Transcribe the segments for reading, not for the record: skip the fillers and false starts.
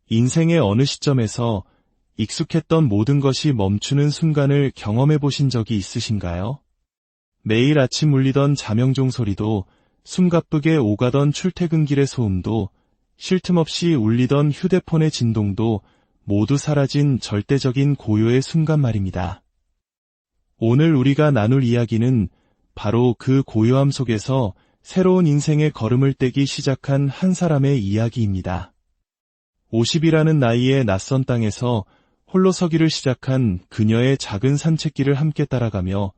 인생의 어느 시점에서 익숙했던 모든 것이 멈추는 순간을 경험해 보신 적이 있으신가요? 매일 아침 울리던 자명종 소리도, 숨가쁘게 오가던 출퇴근길의 소음도, 쉴 틈 없이 울리던 휴대폰의 진동도 모두 사라진 절대적인 고요의 순간 말입니다. 오늘 우리가 나눌 이야기는 바로 그 고요함 속에서 새로운 인생의 걸음을 떼기 시작한 한 사람의 이야기입니다. 50이라는 나이에 낯선 땅에서 홀로 서기를 시작한 그녀의 작은 산책길을 함께 따라가며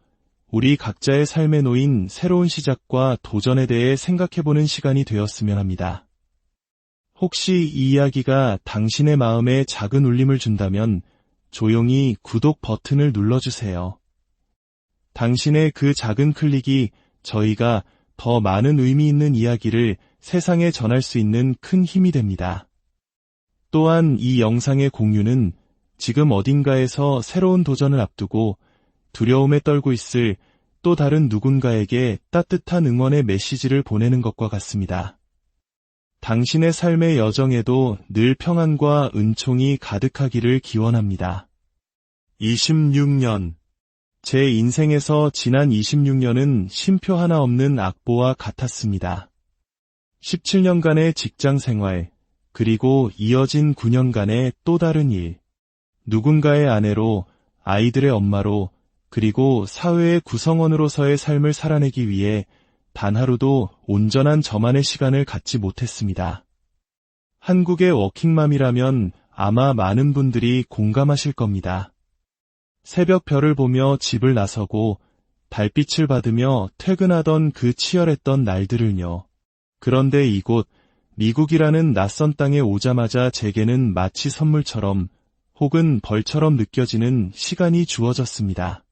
우리 각자의 삶에 놓인 새로운 시작과 도전에 대해 생각해보는 시간이 되었으면 합니다. 혹시 이 이야기가 당신의 마음에 작은 울림을 준다면 조용히 구독 버튼을 눌러주세요. 당신의 그 작은 클릭이 저희가 더 많은 의미 있는 이야기를 세상에 전할 수 있는 큰 힘이 됩니다. 또한 이 영상의 공유는 지금 어딘가에서 새로운 도전을 앞두고 두려움에 떨고 있을 또 다른 누군가에게 따뜻한 응원의 메시지를 보내는 것과 같습니다. 당신의 삶의 여정에도 늘 평안과 은총이 가득하기를 기원합니다. 26년. 제 인생에서 지난 26년은 쉼표 하나 없는 악보와 같았습니다. 17년간의 직장 생활, 그리고 이어진 9년간의 또 다른 일, 누군가의 아내로, 아이들의 엄마로, 그리고 사회의 구성원으로서의 삶을 살아내기 위해 단 하루도 온전한 저만의 시간을 갖지 못했습니다. 한국의 워킹맘이라면 아마 많은 분들이 공감하실 겁니다. 새벽 별을 보며 집을 나서고 달빛을 받으며 퇴근하던 그 치열했던 날들을요. 그런데 이곳 미국이라는 낯선 땅에 오자마자 제게는 마치 선물처럼 혹은 벌처럼 느껴지는 시간이 주어졌습니다.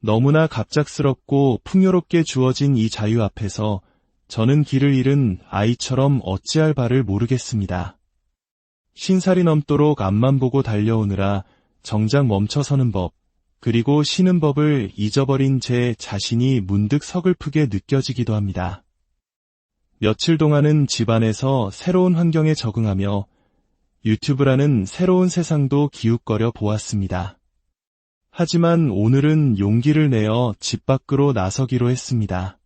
너무나 갑작스럽고 풍요롭게 주어진 이 자유 앞에서 저는 길을 잃은 아이처럼 어찌할 바를 모르겠습니다. 50살이 넘도록 앞만 보고 달려오느라 정작 멈춰서는 법, 그리고 쉬는 법을 잊어버린 제 자신이 문득 서글프게 느껴지기도 합니다. 며칠 동안은 집안에서 새로운 환경에 적응하며 유튜브라는 새로운 세상도 기웃거려 보았습니다. 하지만 오늘은 용기를 내어 집 밖으로 나서기로 했습니다.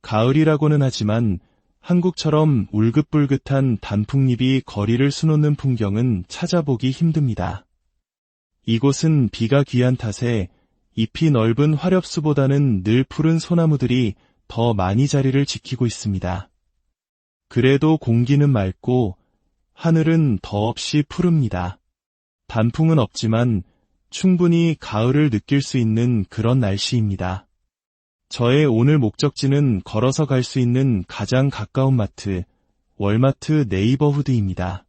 가을이라고는 하지만 한국처럼 울긋불긋한 단풍잎이 거리를 수놓는 풍경은 찾아보기 힘듭니다. 이곳은 비가 귀한 탓에 잎이 넓은 화렵수보다는 늘 푸른 소나무들이 더 많이 자리를 지키고 있습니다. 그래도 공기는 맑고 하늘은 더없이 푸릅니다. 단풍은 없지만 충분히 가을을 느낄 수 있는 그런 날씨입니다. 저의 오늘 목적지는 걸어서 갈 수 있는 가장 가까운 마트, 월마트 네이버후드입니다.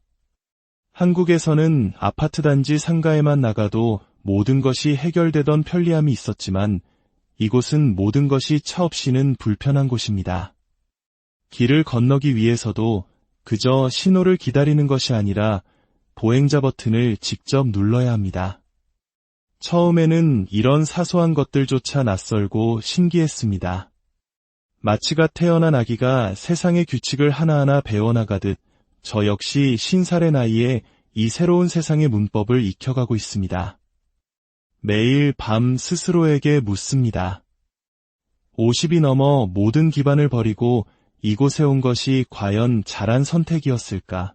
한국에서는 아파트 단지 상가에만 나가도 모든 것이 해결되던 편리함이 있었지만 이곳은 모든 것이 차 없이는 불편한 곳입니다. 길을 건너기 위해서도 그저 신호를 기다리는 것이 아니라 보행자 버튼을 직접 눌러야 합니다. 처음에는 이런 사소한 것들조차 낯설고 신기했습니다. 마치가 태어난 아기가 세상의 규칙을 하나하나 배워나가듯 저 역시 50살의 나이에 이 새로운 세상의 문법을 익혀가고 있습니다. 매일 밤 스스로에게 묻습니다. 50이 넘어 모든 기반을 버리고 이곳에 온 것이 과연 잘한 선택이었을까?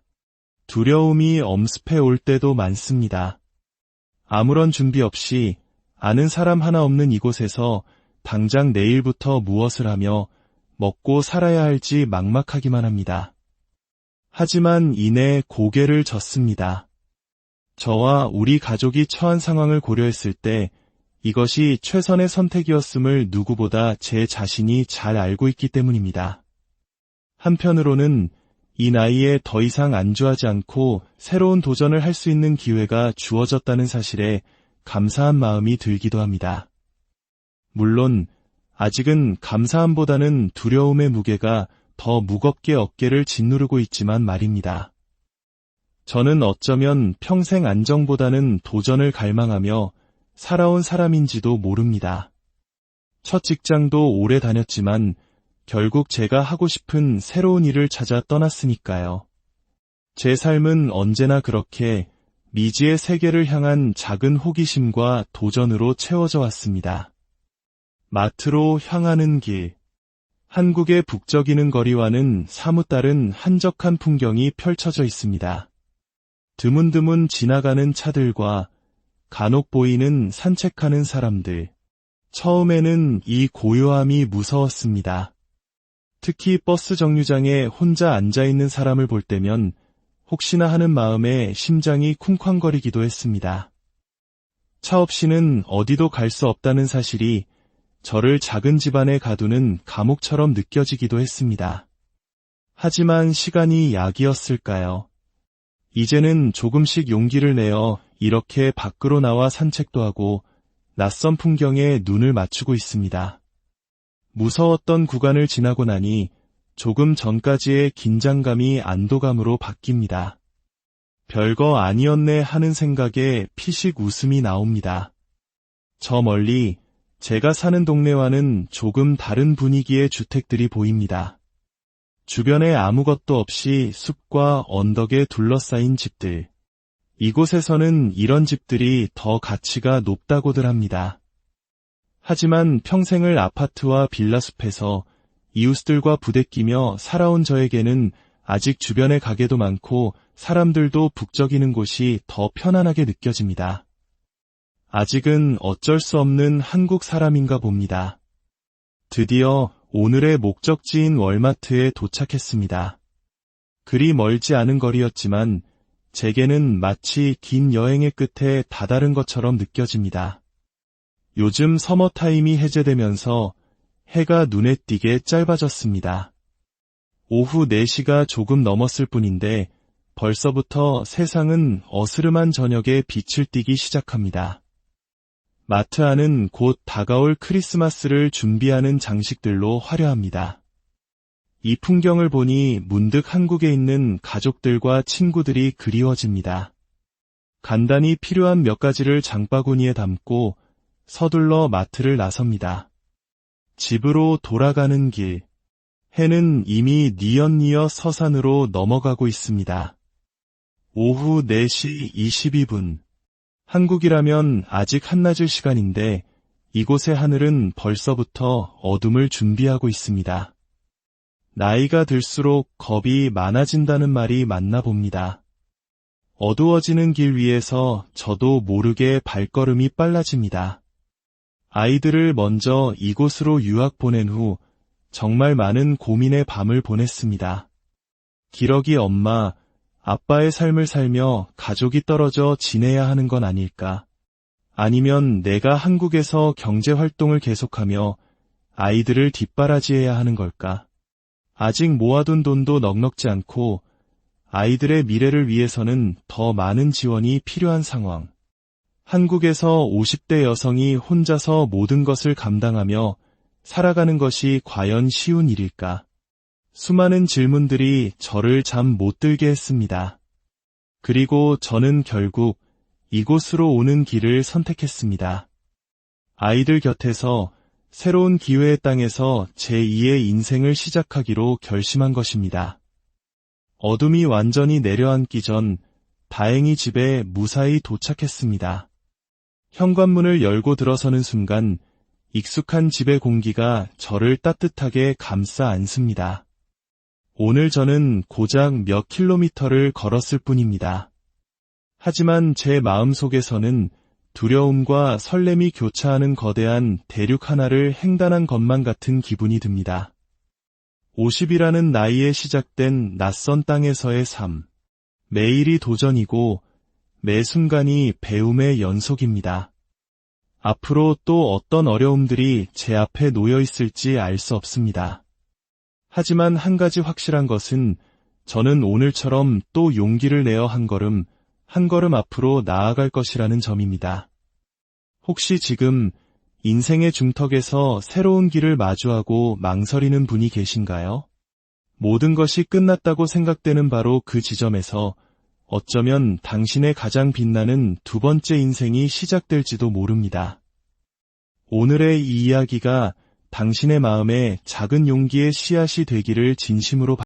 두려움이 엄습해 올 때도 많습니다. 아무런 준비 없이 아는 사람 하나 없는 이곳에서 당장 내일부터 무엇을 하며 먹고 살아야 할지 막막하기만 합니다. 하지만 이내 고개를 젓습니다. 저와 우리 가족이 처한 상황을 고려했을 때 이것이 최선의 선택이었음을 누구보다 제 자신이 잘 알고 있기 때문입니다. 한편으로는 이 나이에 더 이상 안주하지 않고 새로운 도전을 할 수 있는 기회가 주어졌다는 사실에 감사한 마음이 들기도 합니다. 물론 아직은 감사함보다는 두려움의 무게가 더 무겁게 어깨를 짓누르고 있지만 말입니다. 저는 어쩌면 평생 안정보다는 도전을 갈망하며 살아온 사람인지도 모릅니다. 첫 직장도 오래 다녔지만 결국 제가 하고 싶은 새로운 일을 찾아 떠났으니까요. 제 삶은 언제나 그렇게 미지의 세계를 향한 작은 호기심과 도전으로 채워져 왔습니다. 마트로 향하는 길. 한국의 북적이는 거리와는 사뭇 다른 한적한 풍경이 펼쳐져 있습니다. 드문드문 지나가는 차들과 간혹 보이는 산책하는 사람들. 처음에는 이 고요함이 무서웠습니다. 특히 버스 정류장에 혼자 앉아있는 사람을 볼 때면 혹시나 하는 마음에 심장이 쿵쾅거리기도 했습니다. 차 없이는 어디도 갈 수 없다는 사실이 저를 작은 집안에 가두는 감옥처럼 느껴지기도 했습니다. 하지만 시간이 약이었을까요? 이제는 조금씩 용기를 내어 이렇게 밖으로 나와 산책도 하고 낯선 풍경에 눈을 맞추고 있습니다. 무서웠던 구간을 지나고 나니 조금 전까지의 긴장감이 안도감으로 바뀝니다. 별거 아니었네 하는 생각에 피식 웃음이 나옵니다. 저 멀리 제가 사는 동네와는 조금 다른 분위기의 주택들이 보입니다. 주변에 아무것도 없이 숲과 언덕에 둘러싸인 집들. 이곳에서는 이런 집들이 더 가치가 높다고들 합니다. 하지만 평생을 아파트와 빌라숲에서 이웃들과 부대끼며 살아온 저에게는 아직 주변에 가게도 많고 사람들도 북적이는 곳이 더 편안하게 느껴집니다. 아직은 어쩔 수 없는 한국 사람인가 봅니다. 드디어 오늘의 목적지인 월마트에 도착했습니다. 그리 멀지 않은 거리였지만 제게는 마치 긴 여행의 끝에 다다른 것처럼 느껴집니다. 요즘 서머타임이 해제되면서 해가 눈에 띄게 짧아졌습니다. 오후 4시가 조금 넘었을 뿐인데 벌써부터 세상은 어스름한 저녁에 빛을 띠기 시작합니다. 마트 안은 곧 다가올 크리스마스를 준비하는 장식들로 화려합니다. 이 풍경을 보니 문득 한국에 있는 가족들과 친구들이 그리워집니다. 간단히 필요한 몇 가지를 장바구니에 담고 서둘러 마트를 나섭니다. 집으로 돌아가는 길. 해는 이미 뉘엿뉘엿 서산으로 넘어가고 있습니다. 오후 4시 22분. 한국이라면 아직 한낮일 시간인데 이곳의 하늘은 벌써부터 어둠을 준비하고 있습니다. 나이가 들수록 겁이 많아진다는 말이 맞나 봅니다. 어두워지는 길 위에서 저도 모르게 발걸음이 빨라집니다. 아이들을 먼저 이곳으로 유학 보낸 후 정말 많은 고민의 밤을 보냈습니다. 기러기 엄마, 아빠의 삶을 살며 가족이 떨어져 지내야 하는 건 아닐까? 아니면 내가 한국에서 경제활동을 계속하며 아이들을 뒷바라지해야 하는 걸까? 아직 모아둔 돈도 넉넉지 않고 아이들의 미래를 위해서는 더 많은 지원이 필요한 상황. 한국에서 50대 여성이 혼자서 모든 것을 감당하며 살아가는 것이 과연 쉬운 일일까? 수많은 질문들이 저를 잠 못 들게 했습니다. 그리고 저는 결국 이곳으로 오는 길을 선택했습니다. 아이들 곁에서 새로운 기회의 땅에서 제2의 인생을 시작하기로 결심한 것입니다. 어둠이 완전히 내려앉기 전 다행히 집에 무사히 도착했습니다. 현관문을 열고 들어서는 순간 익숙한 집의 공기가 저를 따뜻하게 감싸 안습니다. 오늘 저는 고작 몇 킬로미터를 걸었을 뿐입니다. 하지만 제 마음속에서는 두려움과 설렘이 교차하는 거대한 대륙 하나를 횡단한 것만 같은 기분이 듭니다. 50이라는 나이에 시작된 낯선 땅에서의 삶. 매일이 도전이고 매 순간이 배움의 연속입니다. 앞으로 또 어떤 어려움들이 제 앞에 놓여 있을지 알 수 없습니다. 하지만 한 가지 확실한 것은 저는 오늘처럼 또 용기를 내어 한 걸음 앞으로 나아갈 것이라는 점입니다. 혹시 지금 인생의 중턱에서 새로운 길을 마주하고 망설이는 분이 계신가요? 모든 것이 끝났다고 생각되는 바로 그 지점에서 어쩌면 당신의 가장 빛나는 두 번째 인생이 시작될지도 모릅니다. 오늘의 이 이야기가 당신의 마음에 작은 용기의 씨앗이 되기를 진심으로